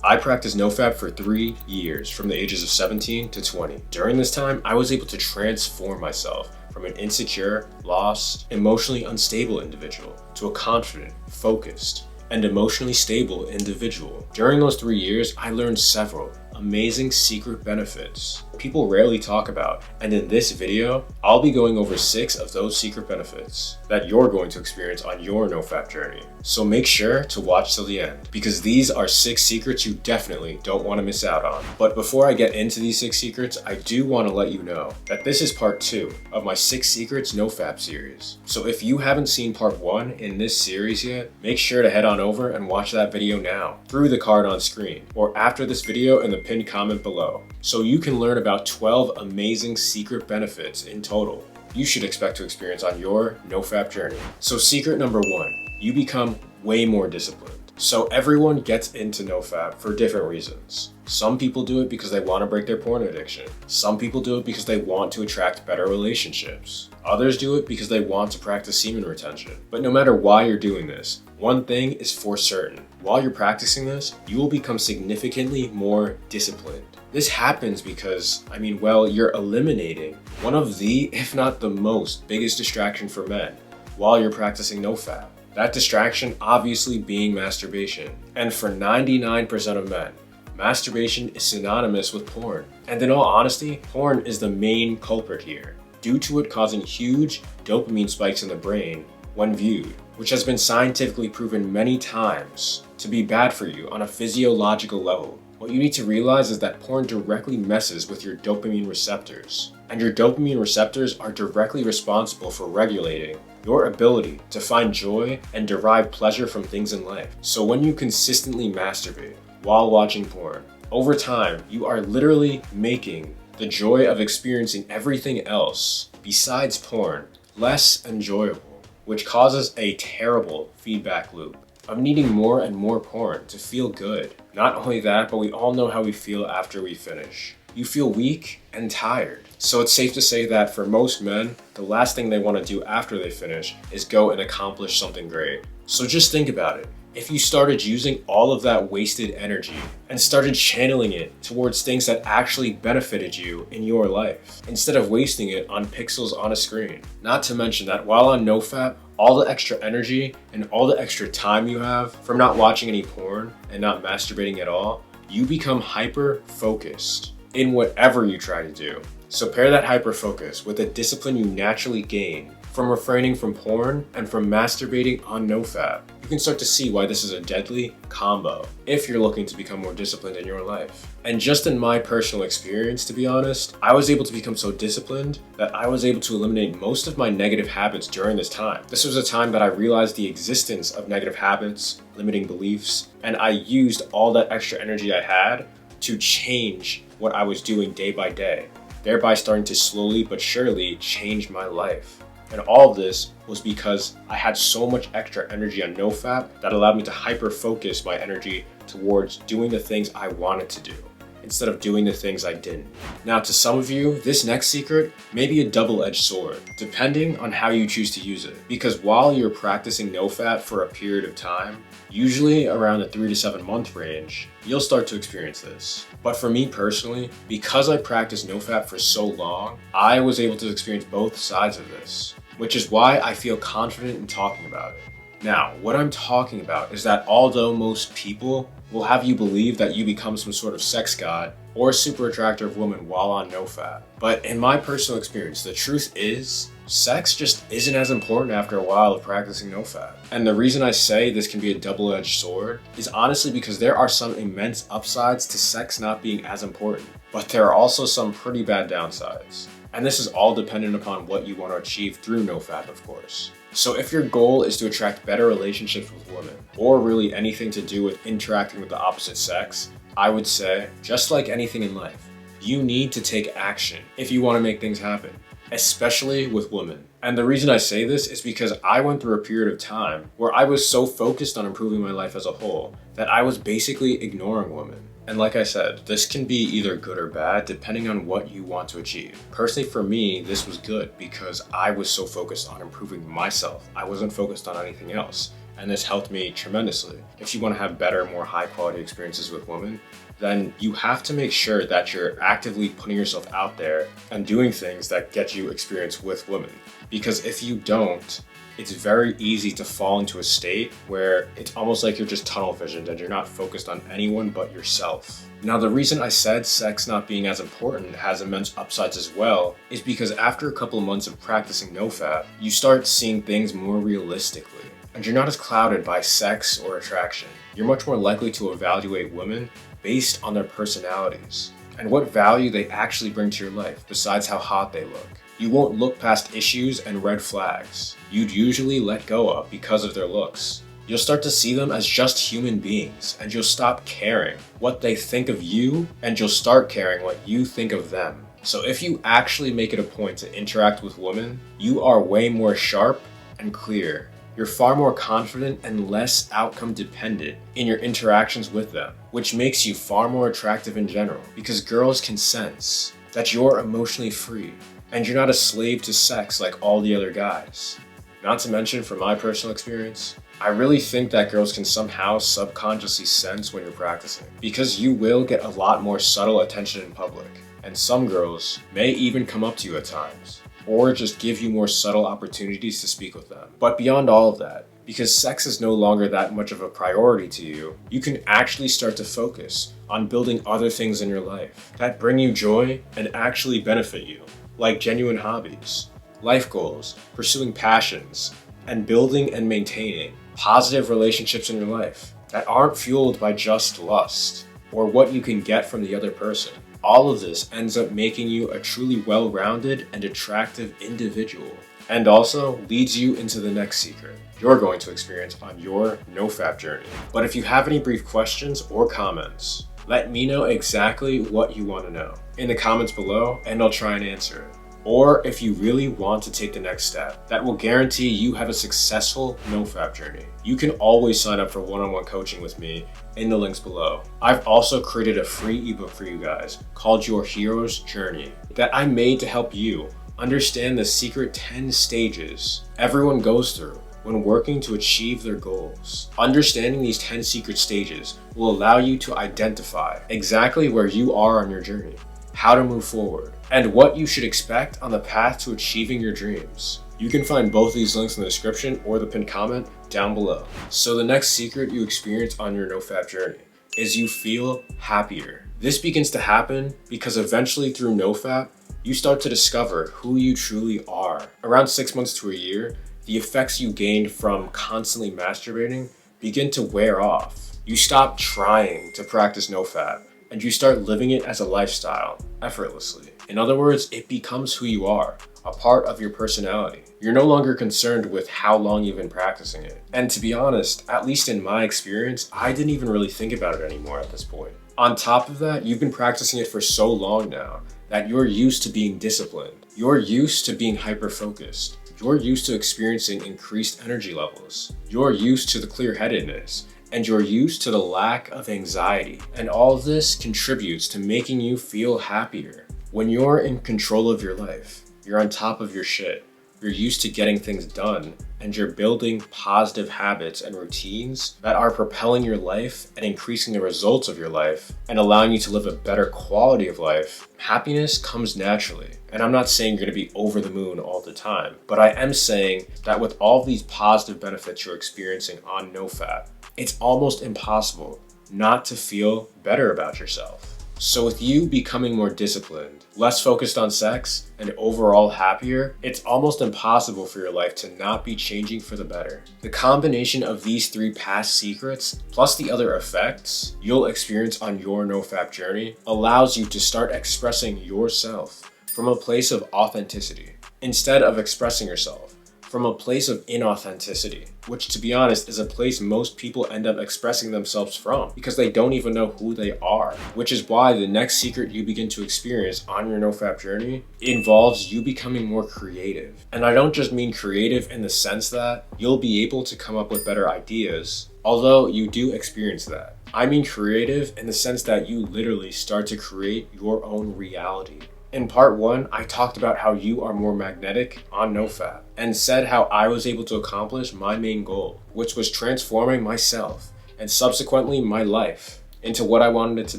I practiced NoFap for 3 years, from the ages of 17 to 20. During this time, I was able to transform myself from an insecure, lost, emotionally unstable individual to a confident, focused, and emotionally stable individual. During those 3 years, I learned several amazing secret benefits people rarely talk about, and in this video, I'll be going over 6 of those secret benefits that you're going to experience on your NoFap journey. So make sure to watch till the end, because these are 6 secrets you definitely don't want to miss out on. But before I get into these 6 secrets, I do want to let you know that this is part 2 of my 6 Secrets NoFap series. So if you haven't seen part 1 in this series yet, make sure to head on over and watch that video now through the card on screen or after this video in the pinned comment below, so you can learn about 12 amazing secret benefits in total you should expect to experience on your NoFap journey. So secret number 1, you become way more disciplined. So everyone gets into NoFap for different reasons. Some people do it because they want to break their porn addiction. Some people do it because they want to attract better relationships. Others do it because they want to practice semen retention. But no matter why you're doing this, one thing is for certain. While you're practicing this, you will become significantly more disciplined. This happens because, you're eliminating one of the, if not the most, biggest distraction for men while you're practicing NoFap. That distraction obviously being masturbation. And for 99% of men, masturbation is synonymous with porn. And in all honesty, porn is the main culprit here, due to it causing huge dopamine spikes in the brain when viewed, which has been scientifically proven many times to be bad for you on a physiological level. What you need to realize is that porn directly messes with your dopamine receptors, and your dopamine receptors are directly responsible for regulating your ability to find joy and derive pleasure from things in life. So when you consistently masturbate while watching porn, over time, you are literally making the joy of experiencing everything else besides porn less enjoyable, which causes a terrible feedback loop of needing more and more porn to feel good. Not only that, but we all know how we feel after we finish. You feel weak and tired. So it's safe to say that for most men, the last thing they want to do after they finish is go and accomplish something great. So just think about it. If you started using all of that wasted energy and started channeling it towards things that actually benefited you in your life, instead of wasting it on pixels on a screen. Not to mention that while on NoFap, all the extra energy and all the extra time you have from not watching any porn and not masturbating at all, you become hyper focused in whatever you try to do. So pair that hyper focus with the discipline you naturally gain from refraining from porn and from masturbating on NoFap. You can start to see why this is a deadly combo if you're looking to become more disciplined in your life. And just in my personal experience, to be honest, I was able to become so disciplined that I was able to eliminate most of my negative habits during this time. This was a time that I realized the existence of negative habits, limiting beliefs, and I used all that extra energy I had to change what I was doing day by day, thereby starting to slowly but surely change my life. And all of this was because I had so much extra energy on NoFap that allowed me to hyper focus my energy towards doing the things I wanted to do instead of doing the things I didn't. Now, to some of you, this next secret may be a double-edged sword, depending on how you choose to use it. Because while you're practicing NoFap for a period of time, usually around the 3 to 7 month range, you'll start to experience this. But for me personally, because I practiced NoFap for so long, I was able to experience both sides of this, which is why I feel confident in talking about it. Now, what I'm talking about is that although most people will have you believe that you become some sort of sex god or super attractive woman while on NoFap, but in my personal experience, the truth is, sex just isn't as important after a while of practicing NoFap. And the reason I say this can be a double-edged sword is honestly because there are some immense upsides to sex not being as important, but there are also some pretty bad downsides. And this is all dependent upon what you want to achieve through NoFap, of course. So if your goal is to attract better relationships with women, or really anything to do with interacting with the opposite sex, I would say, just like anything in life, you need to take action if you want to make things happen, especially with women. And the reason I say this is because I went through a period of time where I was so focused on improving my life as a whole that I was basically ignoring women. And like I said, this can be either good or bad depending on what you want to achieve. Personally for me, this was good because I was so focused on improving myself. I wasn't focused on anything else. and this helped me tremendously. If you want to have better, more high quality experiences with women, then you have to make sure that you're actively putting yourself out there and doing things that get you experience with women. Because if you don't, it's very easy to fall into a state where it's almost like you're just tunnel visioned and you're not focused on anyone but yourself. Now, the reason I said sex not being as important has immense upsides as well is because after a couple of months of practicing NoFap, you start seeing things more realistically. And you're not as clouded by sex or attraction. You're much more likely to evaluate women based on their personalities and what value they actually bring to your life besides how hot they look. You won't look past issues and red flags you'd usually let go of because of their looks. You'll start to see them as just human beings, and you'll stop caring what they think of you, and you'll start caring what you think of them. So if you actually make it a point to interact with women, you are way more sharp and clear. You're far more confident and less outcome dependent in your interactions with them, which makes you far more attractive in general because girls can sense that you're emotionally free and you're not a slave to sex like all the other guys. Not to mention, from my personal experience, I really think that girls can somehow subconsciously sense when you're practicing because you will get a lot more subtle attention in public, and some girls may even come up to you at times or just give you more subtle opportunities to speak with them. But beyond all of that, because sex is no longer that much of a priority to you, you can actually start to focus on building other things in your life that bring you joy and actually benefit you, like genuine hobbies, life goals, pursuing passions, and building and maintaining positive relationships in your life that aren't fueled by just lust or what you can get from the other person. All of this ends up making you a truly well-rounded and attractive individual, and also leads you into the next secret you're going to experience on your NoFap journey. But if you have any brief questions or comments, let me know exactly what you want to know in the comments below, and I'll try and answer it. Or if you really want to take the next step that will guarantee you have a successful NoFap journey, you can always sign up for one-on-one coaching with me in the links below. I've also created a free ebook for you guys called Your Hero's Journey that I made to help you understand the secret 10 stages everyone goes through when working to achieve their goals. Understanding these 10 secret stages will allow you to identify exactly where you are on your journey, how to move forward, and what you should expect on the path to achieving your dreams. You can find both these links in the description or the pinned comment down below. So the next secret you experience on your NoFap journey is you feel happier. This begins to happen because eventually through NoFap, you start to discover who you truly are. Around 6 months to a year, the effects you gained from constantly masturbating begin to wear off. You stop trying to practice NoFap and you start living it as a lifestyle effortlessly. In other words, it becomes who you are, a part of your personality. You're no longer concerned with how long you've been practicing it. And to be honest, at least in my experience, I didn't even really think about it anymore at this point. On top of that, you've been practicing it for so long now that you're used to being disciplined. You're used to being hyper-focused. You're used to experiencing increased energy levels. You're used to the clear-headedness, and you're used to the lack of anxiety. And all of this contributes to making you feel happier. When you're in control of your life, you're on top of your shit, you're used to getting things done, and you're building positive habits and routines that are propelling your life and increasing the results of your life and allowing you to live a better quality of life, happiness comes naturally. And I'm not saying you're going to be over the moon all the time, but I am saying that with all these positive benefits you're experiencing on NoFap, it's almost impossible not to feel better about yourself. So with you becoming more disciplined, less focused on sex, and overall happier, it's almost impossible for your life to not be changing for the better. The combination of these 3 past secrets, plus the other effects you'll experience on your NoFap journey, allows you to start expressing yourself from a place of authenticity, instead of expressing yourself from a place of inauthenticity, which, to be honest, is a place most people end up expressing themselves from because they don't even know who they are. Which is why the next secret you begin to experience on your NoFap journey involves you becoming more creative. And I don't just mean creative in the sense that you'll be able to come up with better ideas, although you do experience that. I mean creative in the sense that you literally start to create your own reality. In part 1, I talked about how you are more magnetic on NoFap and said how I was able to accomplish my main goal, which was transforming myself and subsequently my life into what I wanted it to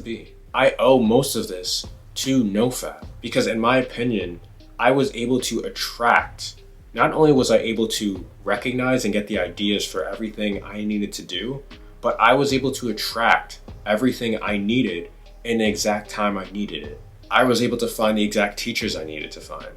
be. I owe most of this to NoFap because in my opinion, I was able to attract. Not only was I able to recognize and get the ideas for everything I needed to do, but I was able to attract everything I needed in the exact time I needed it. I was able to find the exact teachers I needed to find.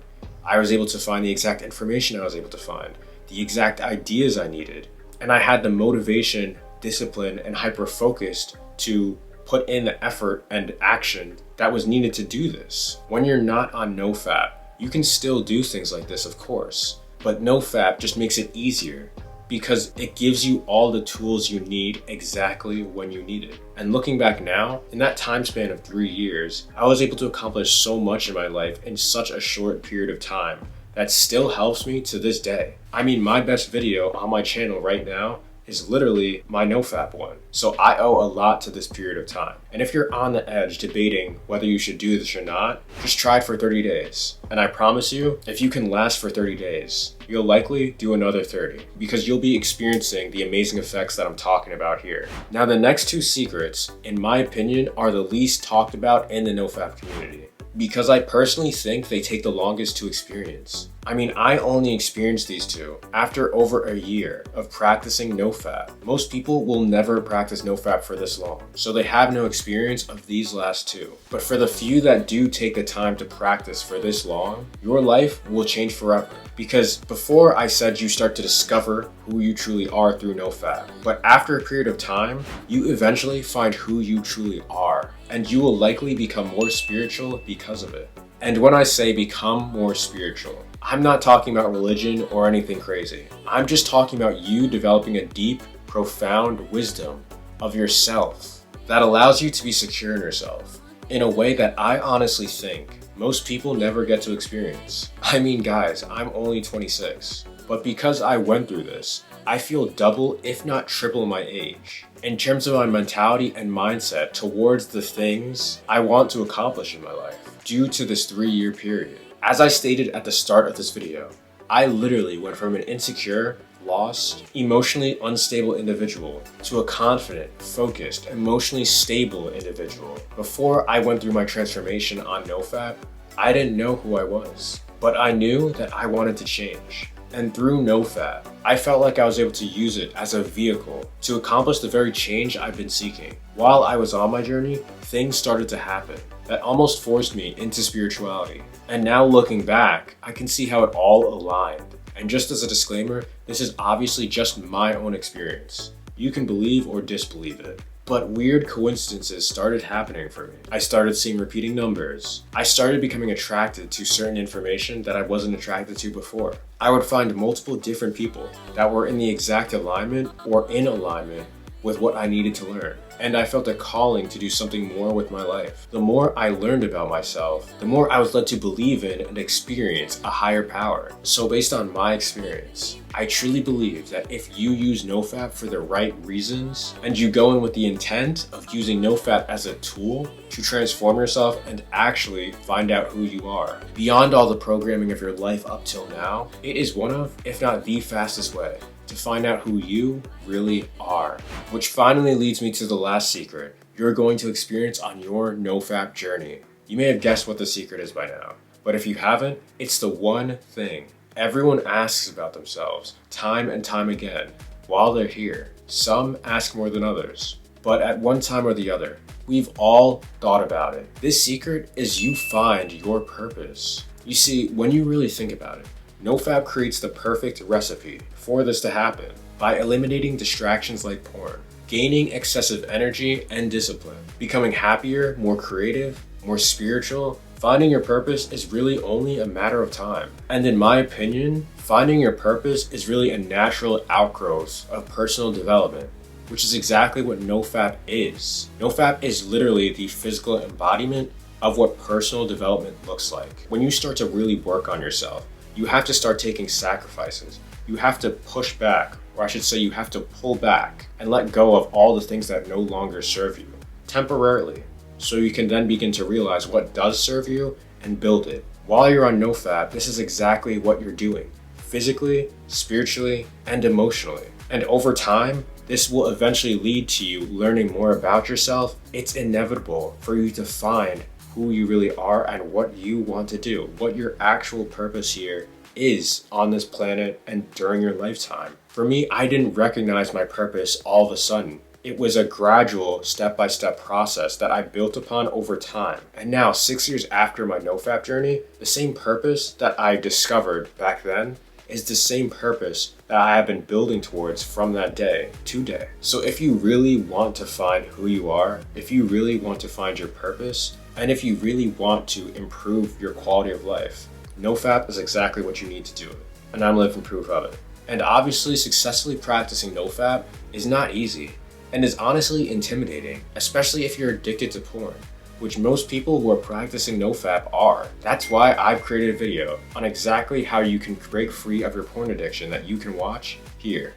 I was able to find the exact information I was able to find, the exact ideas I needed. And I had the motivation, discipline, and hyper-focused to put in the effort and action that was needed to do this. When you're not on NoFap, you can still do things like this, of course, but NoFap just makes it easier because it gives you all the tools you need exactly when you need it. And looking back now, in that time span of 3 years, I was able to accomplish so much in my life in such a short period of time that still helps me to this day. I mean, my best video on my channel right now is literally my NoFap one. So I owe a lot to this period of time. And if you're on the edge debating whether you should do this or not, just try it for 30 days. And I promise you, if you can last for 30 days, you'll likely do another 30 because you'll be experiencing the amazing effects that I'm talking about here. Now, the next 2 secrets, in my opinion, are the least talked about in the NoFap community because I personally think they take the longest to experience. I mean, I only experienced these 2 after over a year of practicing NoFap. Most people will never practice NoFap for this long, so they have no experience of these last 2. But for the few that do take the time to practice for this long, your life will change forever. Because before I said you start to discover who you truly are through NoFap, but after a period of time, you eventually find who you truly are, and you will likely become more spiritual because of it. And when I say become more spiritual, I'm not talking about religion or anything crazy. I'm just talking about you developing a deep, profound wisdom of yourself that allows you to be secure in yourself in a way that I honestly think most people never get to experience. I mean, guys, I'm only 26, but because I went through this, I feel double, if not triple my age in terms of my mentality and mindset towards the things I want to accomplish in my life due to this 3-year period. As I stated at the start of this video, I literally went from an insecure, lost, emotionally unstable individual to a confident, focused, emotionally stable individual. Before I went through my transformation on NoFap, I didn't know who I was, but I knew that I wanted to change. And through NoFap, I felt like I was able to use it as a vehicle to accomplish the very change I've been seeking. While I was on my journey, things started to happen that almost forced me into spirituality. And now looking back, I can see how it all aligned. And just as a disclaimer, this is obviously just my own experience. You can believe or disbelieve it. But weird coincidences started happening for me. I started seeing repeating numbers. I started becoming attracted to certain information that I wasn't attracted to before. I would find multiple different people that were in the exact alignment or in alignment with what I needed to learn. And I felt a calling to do something more with my life. The more I learned about myself, the more I was led to believe in and experience a higher power. So based on my experience, I truly believe that if you use NoFap for the right reasons, and you go in with the intent of using NoFap as a tool to transform yourself and actually find out who you are, beyond all the programming of your life up till now, it is one of, if not the fastest way to find out who you really are. Which finally leads me to the last secret you're going to experience on your NoFap journey. You may have guessed what the secret is by now, but if you haven't, it's the one thing everyone asks about themselves time and time again while they're here. Some ask more than others, but at one time or the other, we've all thought about it. This secret is you find your purpose. You see, when you really think about it, NoFap creates the perfect recipe for this to happen by eliminating distractions like porn, gaining excessive energy and discipline, becoming happier, more creative, more spiritual. Finding your purpose is really only a matter of time. And in my opinion, finding your purpose is really a natural outgrowth of personal development, which is exactly what NoFap is. NoFap is literally the physical embodiment of what personal development looks like. When you start to really work on yourself, you have to start taking sacrifices. You have to push back, or I should say you have to pull back and let go of all the things that no longer serve you temporarily, so you can then begin to realize what does serve you and build it. While you're on NoFap, this is exactly what you're doing, physically, spiritually, and emotionally. And over time, this will eventually lead to you learning more about yourself. It's inevitable for you to find who you really are and what you want to do, what your actual purpose here is on this planet and during your lifetime. For me, I didn't recognize my purpose all of a sudden. It was a gradual, step-by-step process that I built upon over time. And now, 6 years after my NoFap journey, the same purpose that I discovered back then is the same purpose that I have been building towards from that day to day. So if you really want to find who you are, if you really want to find your purpose, and if you really want to improve your quality of life, NoFap is exactly what you need to do it. And I'm living proof of it. And obviously, successfully practicing NoFap is not easy and is honestly intimidating, especially if you're addicted to porn, which most people who are practicing NoFap are. That's why I've created a video on exactly how you can break free of your porn addiction that you can watch here.